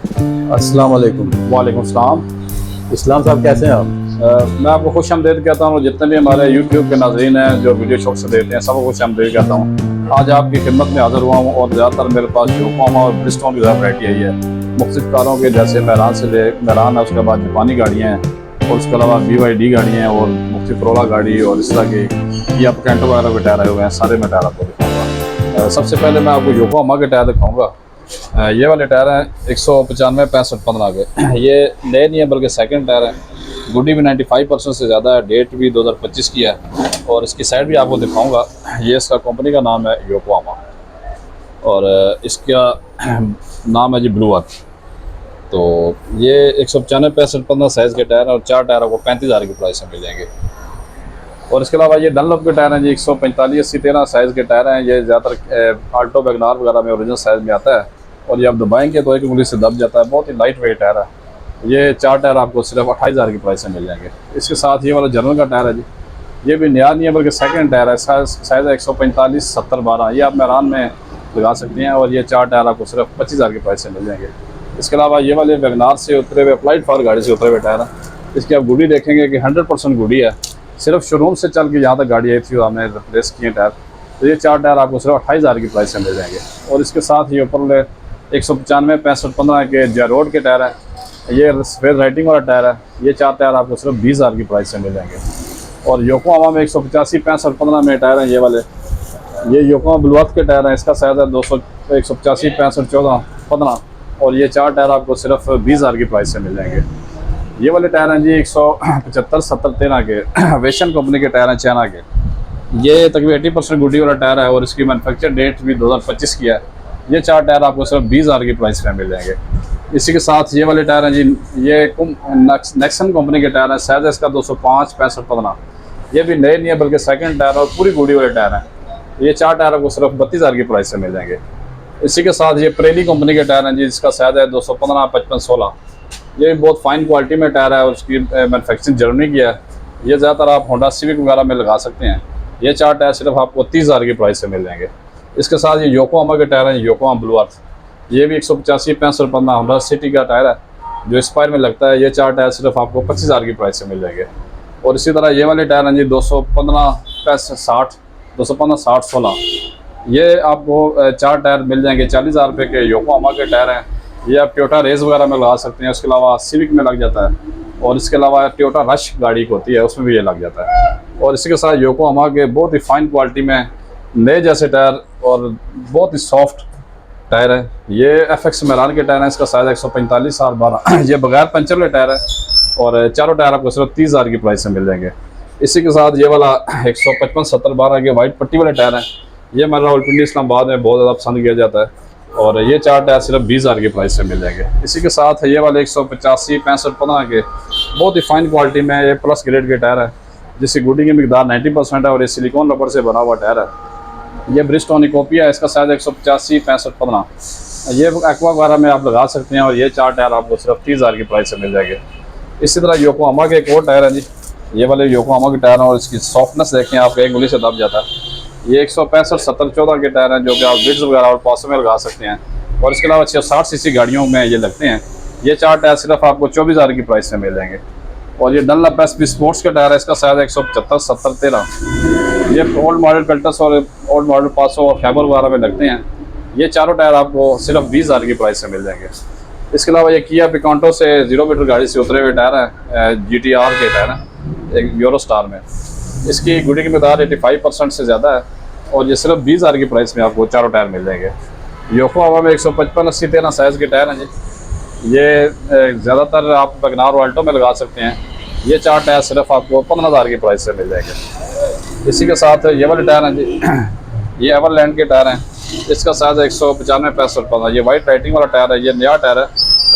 अस्सलाम वालेकुम। वालेकुम सलाम। इस्लाम साहब कैसे हैं आप? मैं आपको खुश आमदीद कहता हूँ। जितने भी हमारे यूट्यूब के नाज़रीन हैं जो वीडियो शौक से देखते हैं, सबको खुश आमदीद कहता हूँ। आज आपकी खिदमत में हाज़िर हुआ हूँ और ज़्यादातर मेरे पास योकोहामा और ब्रिजस्टोन की ज़्यादा वैरायटी आई है। मुख्तलिफ कारों के, जैसे मैरान है, उसके बाद जापानी गाड़ियाँ हैं और उसके अलावा BYD गाड़ियाँ हैं और मुख्तलिफ कोरोला गाड़ी और इस तरह की ये आप कैंटो वगैरह के टायर आए हुए हैं। सारे मैं टायर आपको दिखाऊँगा। सबसे पहले मैं आपको योकोहामा के टायर दिखाऊँगा। ये वाले टायर हैं 195 65 15 के। ये नए नहीं है बल्कि सेकंड टायर है। गुडी भी 95% से ज़्यादा है। डेट भी 2025 की है और इसकी साइड भी आपको दिखाऊंगा। ये इसका कंपनी का नाम है योकोहामा और इसका नाम है जी ब्लू अर्थ। तो ये 195 65 15 साइज़ के टायर हैं और 4 टायरों को 35,000 की प्राइस में मिल जाएंगे। और इसके अलावा ये डनलॉप के टायर हैं जी 145 80 13 साइज़ के टायर हैं। ये ज़्यादातर आल्टो वैगनार वगैरह में ओरिजिनल साइज़ में आता है और ये आप दबाएंगे तो एक उंगली से दब जाता है। बहुत ही लाइट वेट टायर है। ये 4 टायर आपको सिर्फ 28,000 की प्राइस में मिल जाएंगे। इसके साथ ये वाला जर्नल का टायर है जी। ये भी नया नहीं है बल्कि सेकंड टायर है। साइज़ है 145 70 12। ये आप मैरान में लगा सकते हैं और ये 4 टायर आपको सिर्फ 25,000 की प्राइस से मिल जाएंगे। इसके अलावा ये वाले वैगनार से उतरे हुए, अप्लाइड फॉर गाड़ी से उतरे हुए टायर हैं। इसकी आप गुडी देखेंगे कि 100% गुडी है। सिर्फ शोरूम से चल के यहाँ तक गाड़ी आई थी, हमने रिप्लेस किए टायर। तो ये 4 टायर आपको सिर्फ 28,000 की प्राइस से मिल जाएंगे। और इसके साथ ये ऊपर 195 65 15 के जेरोड के टायर है। ये सफ़ेद राइटिंग वाला टायर है। ये 4 टायर आपको सिर्फ 20,000 की प्राइस से मिल जाएंगे। और योकोहामा में 185 65 15 में टायर हैं ये वाले। ये योकोहामा ब्लू अर्थ के टायर हैं। इसका साइज़ है 185 65 14 15 और ये 4 टायर आपको सिर्फ 20,000 की प्राइस से मिल जाएंगे। ये वाले टायर हैं जी 175 70 13 के। वेशन कंपनी के टायर हैं, चाइना के। ये तकरीबन 80% गुडी वाला टायर है और इसकी मैन्युफैक्चर डेट भी 2025 की है। ये 4 टायर आपको सिर्फ 20,000 की प्राइस में मिल जाएंगे। इसी के साथ ये वाले टायर हैं जी, ये नेक्सन कंपनी के टायर हैं। साइज़ इसका 205 65 15। ये भी नए नहीं है बल्कि सेकंड टायर और पूरी गुडी वाले टायर हैं। ये 4 टायर आपको सिर्फ 32,000 की प्राइस से मिल जाएंगे। इसी के साथ ये प्रेली कंपनी के टायर हैं जी। इसका साइज़ है 215 55 16। ये भी बहुत फाइन क्वालिटी में टायर है और उसकी मैन्युफैक्चरिंग जर्मनी की है। ये ज़्यादातर आप होंडा सिविक वगैरह में लगा सकते हैं। ये 4 टायर सिर्फ आपको 30,000 की प्राइस से मिल जाएंगे। इसके साथ ये योकोहामा के टायर हैं, योकोहामा ब्लू अर्थ। ये भी 185 65 15 होंडा सिटी का टायर है जो एक्सपायर में लगता है। ये 4 टायर सिर्फ आपको 25,000 की प्राइस से मिल जाएंगे। और इसी तरह ये वाले टायर हैं जी 215 60 215 60 16। ये आपको 4 टायर मिल जाएंगे 40,000 रुपये के। योकोहामा के टायर हैं। ये आप टोयोटा रेस वगैरह में लगा सकते हैं। उसके अलावा सिविक में लग जाता है और इसके अलावा टोयोटा रश गाड़ी होती है उसमें भी ये लग जाता है। और इसी के साथ योकोहामा के बहुत ही फाइन क्वालिटी में नए जैसे टायर और बहुत ही सॉफ्ट टायर है। ये FX मैरान के टायर हैं। इसका साइज़ 145 और 12। ये बगैर पंचर वाले टायर है और चारों टायर आपको सिर्फ 30,000 की प्राइस से मिल जाएंगे। इसी के साथ ये वाला 155 70 12 के वाइट पट्टी वाले टायर हैं। ये हमारा रावलपिंडी इस्लामाबाद में बहुत ज़्यादा पसंद किया जाता है और ये 4 टायर सिर्फ 20,000 की प्राइस से मिल जाएंगे। इसी के साथ ये वाले 185 65 15 के बहुत ही फाइन क्वालिटी में ये प्लस ग्रेड के टायर है जिसकी गुडी की मिकदार 90% है और ये सिलिकॉन रबर से बना हुआ टायर है। ये ब्रिजस्टोन कॉपी है। इसका साइज़ 185 65 15। ये एक्वा वगैरह में आप लगा सकते हैं और ये 4 टायर आपको सिर्फ 30,000 की प्राइस से मिल जाएंगे। इसी तरह योकोहामा के एक और टायर है जी। ये वाले योकोहामा के टायर हैं और इसकी सॉफ्टनेस देखें आप, एक उंगली से दब जाता है। ये 165 70 14 के टायर हैं जो कि आप विड्स वगैरह और पासों में लगा सकते हैं और इसके अलावा 60 सीसी गाड़ियों में ये लगते हैं। ये 4 टायर सिर्फ आपको 24,000 की प्राइस में मिल जाएंगे। और ये डनलॉप SP स्पोर्ट्स का टायर है। इसका साइज़ 175 70 13। ये ओल्ड मॉडल पेल्टस और ओल्ड मॉडल पासो और खैबर वगैरह में लगते हैं। ये चारों टायर आपको सिर्फ 20,000 की प्राइस से मिल जाएंगे। इसके अलावा ये किया पिकांटो से 0 मीटर गाड़ी से उतरे हुए टायर हैं, GTR के टायर हैं एक यूरो स्टार में। इसकी गुडी की मिकदार 85% से ज़्यादा है और ये सिर्फ 20,000 की प्राइस में आपको चारों टायर मिल जाएंगे। योकोहामा में 155 80 13 साइज़ के टायर हैं जी। ये ज़्यादातर आप वैगनार आल्टो में लगा सकते हैं। ये 4 टायर सिर्फ आपको 15,000 की प्राइस से मिल जाएंगे। इसी के साथ ये वाले टायर हैं जी। ये एवरलैंड के टायर हैं। इसका साइज़ 195 65 15। ये वाइट राइटिंग वाला टायर है। ये नया टायर है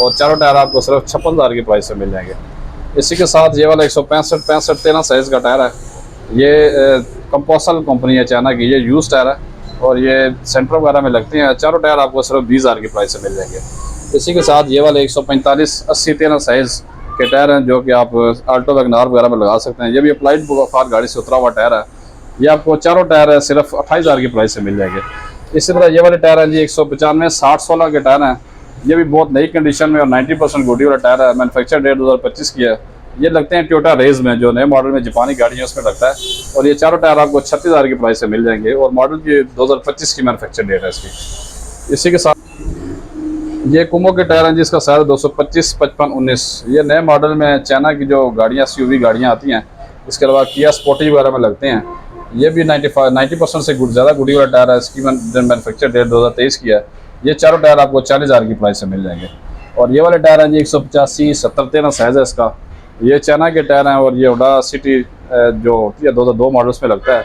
और चारों टायर आपको सिर्फ 56,000 की प्राइस से मिल जाएंगे। इसी के साथ ये वाला 165 65 13 साइज़ का टायर है। ये कंपोसल कंपनी है चाइना की। ये यूज टायर है और ये सेंटर वगैरह में लगते हैं। चारों टायर आपको सिर्फ 20,000 की प्राइस से मिल जाएंगे। इसी के साथ ये वाले 145 80 13 साइज़ के टायर हैं जो कि आप आल्टो वैगनार वगैरह में लगा सकते हैं। ये भी अप्लाइड फॉर गाड़ी से उतरा हुआ टायर है। ये आपको चारों टायर सिर्फ 28,000 की प्राइस से मिल जाएंगे। इसी तरह ये वाले टायर हैं जी 195 60 16 के टायर हैं। ये भी बहुत नई कंडीशन में और 90% गुडी वाला टायर है। मैन्युफैक्चर डेट 2025 की है। ये लगते हैं टोयोटा रेज में, जो नए मॉडल में जापानी गाड़ी है उसमें लगता है। और ये चारों टायर आपको 36,000 की प्राइस से मिल जाएंगे और मॉडल की 2025 की मैन्युफैक्चर डेट है इसकी। इसी के साथ ये कुमो के टायर हैं जिसका साइज 225, 55, 19। ये नए मॉडल में चाइना की जो गाड़ियाँ SUV गाड़ियाँ आती हैं, इसके अलावा किया स्पोर्टी वगैरह में लगते हैं। ये भी 90% से ज़्यादा गुडी वाला टायर है। इसकी मैन्युफैक्चर डेट 2023 की है। ये चारों टायर आपको 40,000 की प्राइस से मिल जाएंगे। और ये वाले टायर हैं जी 185, 70, 13 साइज़ है इसका। ये चाइना के टायर हैं और ये होंडा सिटी जो होती है 2002 मॉडल्स में लगता है।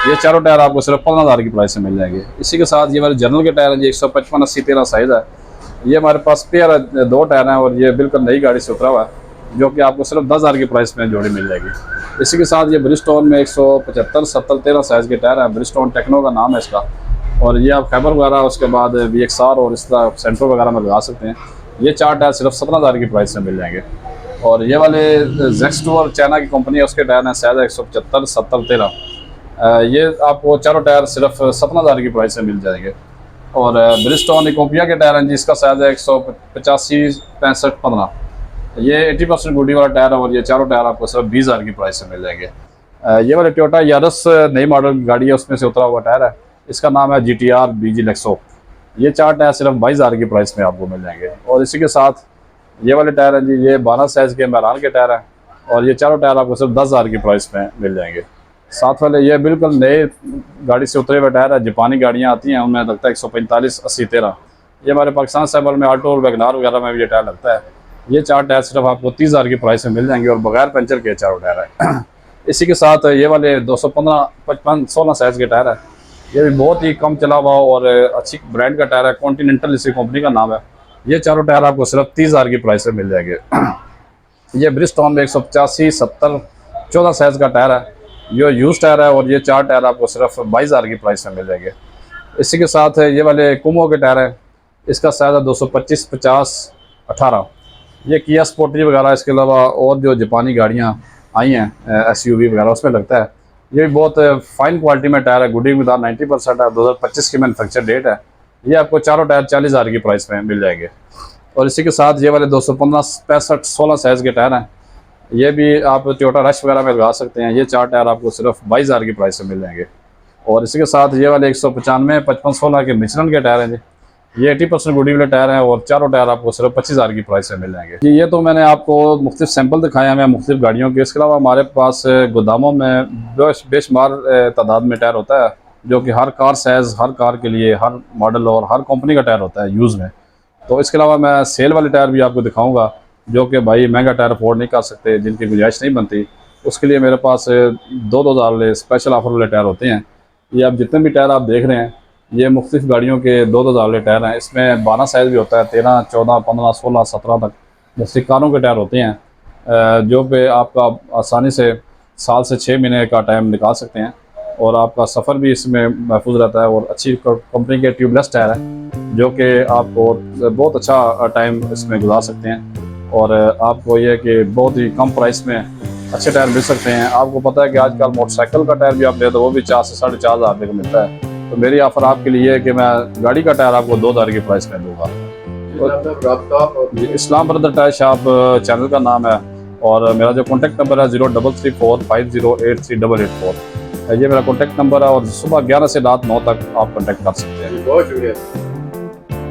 ये चारों टायर आपको सिर्फ 15,000 की प्राइस से मिल जाएंगे। इसी के साथ ये वाले जनरल के टायर हैं जी 155, 80, 13 साइज़ है। ये हमारे पास पेयर 2 टायर हैं और ये बिल्कुल नई गाड़ी से उतरा हुआ है, जो कि आपको सिर्फ 10,000 की प्राइस में जोड़ी मिल जाएगी। इसी के साथ ये ब्रिजस्टोन में 175, 70, 13 साइज़ के टायर हैं। ब्रिजस्टोन टेक्नो का नाम है इसका। और ये आप खैबर वगैरह, उसके बाद VXR और इस तरह सेंट्रो वगैरह में लगा सकते हैं। ये 4 टायर सिर्फ 17,000 की प्राइस से मिल जाएंगे। और ये वाले जेक्स2 और चाइना की कंपनी है, उसके टायर हैं साइज़ 175, 70, 13। ये आपको चारों टायर सिर्फ 17,000 की प्राइस से मिल जाएंगे। और ब्रिजस्टोन इकोपिया के टायर हैं जिसका साइज़ है 185, 65, 15। ये 80% गुडी वाला टायर है और ये चारों टायर आपको सिर्फ 20,000 की प्राइस से मिल जाएंगे। ये वाले टोयोटा यारिस नई मॉडल की गाड़ी है, उसमें से उतरा हुआ टायर है। इसका नाम है GTR BG Lexo। ये 4 टायर सिर्फ 22,000 की प्राइस में आपको मिल जाएंगे। और इसी के साथ ये वाले टायर हैं जी, ये 12 साइज़ के मैरान के टायर हैं और ये चारों टायर आपको सिर्फ 10,000 की प्राइस में मिल जाएंगे। साथ वाले ये बिल्कुल नए गाड़ी से उतरे हुए टायर है। जापानी गाड़ियाँ आती हैं उनमें लगता है 145, 80, 13। ये हमारे पाकिस्तान सैबल में ऑल्टो और वैगनार वगैरह में भी ये टायर लगता है। ये 4 टायर सिर्फ आपको 30,000 की प्राइस में मिल जाएंगे और बगैर पंचर के चारों टायर है। इसी के साथ ये वाले 215, 55, 16 साइज़ के टायर है। ये भी बहुत ही कम चला हुआ और अच्छी ब्रांड का टायर है। कॉन्टिनेंटल इसी कंपनी का नाम है। ये चारों टायर आपको सिर्फ 30,000 की प्राइस से मिल जाएंगे। ये ब्रिजस्टोन में 185, 70, 14 साइज़ का टायर है। ये यूज टायर है और ये 4 टायर आपको सिर्फ 22,000 की प्राइस में मिल जाएंगे। इसी के साथ ये वाले कुमो के टायर है। इसका साइज़ है 225, 50, 18। ये किया स्पोर्टी वगैरह, इसके अलावा और जो जापानी गाड़ियाँ आई हैं SUV वगैरह उसमें लगता है। ये भी बहुत फाइन क्वालिटी में टायर है। गुडी की मिकदार 90% है। 2025 की मैन्युफैक्चर डेट है। ये आपको चारों टायर 40,000 की प्राइस में मिल जाएंगे। और इसी के साथ ये वाले 215, 65, 16 साइज़ के टायर हैं। ये भी आप टोयोटा रश वगैरह में लगा सकते हैं। ये 4 टायर आपको सिर्फ 22,000 की प्राइस से मिल जाएंगे। और इसी के साथ ये वाले 195, 55, 16 के मिचलन के टायर हैं जी। ये 80% गुडी वाले टायर हैं और चारों टायर आपको सिर्फ 25,000 की प्राइस से मिल जाएंगे जी। ये तो मैंने आपको मुख्तलिफ सैंपल दिखाए हैं मुख्तलिफ गाड़ियों के। इसके अलावा हमारे पास गोदामों में बेशुमार तादाद में टायर होता है, जो कि हर कार साइज़, हर कार के लिए, हर मॉडल और हर कंपनी का टायर होता है यूज़ में। तो इसके अलावा मैं सेल वाले टायर भी आपको दिखाऊँगा, जो कि भाई महंगा टायर अफोर्ड नहीं कर सकते, जिनकी गुंजाइश नहीं बनती। उसके लिए मेरे पास 2,000 वाले स्पेशल ऑफर वाले टायर होते हैं। ये आप जितने भी टायर आप देख रहे हैं, ये मुख्तलिफ गाड़ियों के 2,000 वाले टायर हैं। इसमें 12 साइज़ भी होता है, 13, 14, 15, 16, 17 तक मुख्तलिफ कारों के टायर होते हैं, जो पे आपका आसानी से साल से 6 महीने का टाइम निकाल सकते हैं और आपका सफ़र भी इसमें महफूज रहता है। और अच्छी कंपनी के ट्यूबलेस टायर है, जो कि आपको बहुत अच्छा टाइम इसमें गुजार सकते हैं। और आपको ये कि बहुत ही कम प्राइस में अच्छे टायर मिल सकते हैं। आपको पता है कि आजकल मोटरसाइकिल का टायर भी आप ले तो वो भी 4 से 4,500 रुपये का मिलता है। तो मेरी ऑफ़र आपके लिए है कि मैं गाड़ी का टायर आपको 2,000 की प्राइस में दूँगा। इस्लाम ब्रदर टायर शॉप चैनल का नाम है और मेरा जो कॉन्टैक्ट नंबर है 0334508388 ये मेरा कॉन्टैक्ट नंबर है। और सुबह 11 से रात 9 तक आप कॉन्टैक्ट कर सकते हैं। बहुत शुक्रिया।